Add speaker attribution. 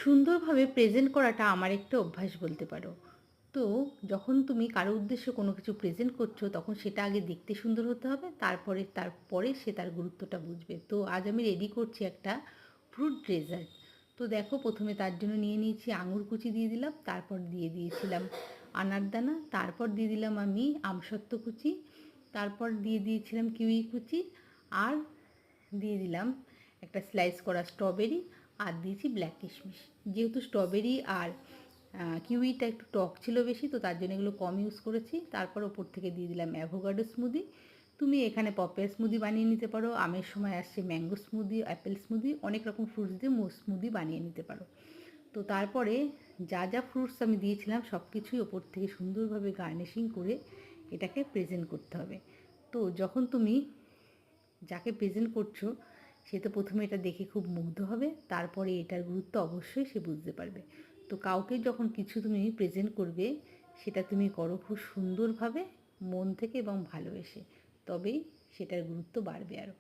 Speaker 1: সুন্দরভাবে প্রেজেন্ট করাটা আমার একটা অভ্যাস বলতে পারো। তো যখন তুমি কারো উদ্দেশ্যে কোনো কিছু প্রেজেন্ট করছো, তখন সেটা আগে দেখতে সুন্দর হতে হবে, তারপরে সে তার গুরুত্বটা বুঝবে। তো আজ আমি রেডি করছি একটা ফ্রুট ডেজার্ট। তো দেখো, প্রথমে তার জন্য নিয়ে নিয়েছি আঙুর কুচি, দিয়ে দিলাম, তারপর দিয়ে দিয়েছিলাম আনারদানা, তারপর দিয়ে দিলাম আমি আমসত্ত্ব কুচি, তারপর দিয়ে দিয়েছিলাম কিউই কুচি, আর দিয়ে দিলাম একটা স্লাইস করা স্ট্রবেরি, আর দিয়েছি ব্ল্যাক কিশমিশ। যেহেতু স্ট্রবেরি আর কিউইটা একটু টক ছিল বেশি, তো তার জন্য এগুলো কম ইউজ করেছি। তারপর ওপর থেকে দিয়ে দিলাম অ্যাভোকাডো স্মুদি। তুমি এখানে পপের স্মুদি বানিয়ে নিতে পারো, আমের সময় আসছে ম্যাঙ্গো স্মুদি, অ্যাপেল স্মুদি, অনেক রকম ফ্রুটস দিয়ে স্মুদি বানিয়ে নিতে পারো। তো তারপরে যা যা ফ্রুটস আমি দিয়েছিলাম সব কিছুই ওপর থেকে সুন্দরভাবে গার্নিশিং করে এটাকে প্রেজেন্ট করতে হবে। তো যখন তুমি যাকে প্রেজেন্ট করছো, সে তো প্রথমে এটা দেখে খুব মুগ্ধ হবে, তারপরে এটার গুরুত্ব অবশ্যই সে বুঝতে পারবে। তো কাউকে যখন কিছু তুমি প্রেজেন্ট করবে, সেটা তুমি করো খুব সুন্দরভাবে, মন থেকে এবং ভালোবেসে, তবেই সেটার গুরুত্ব বাড়বে আরও।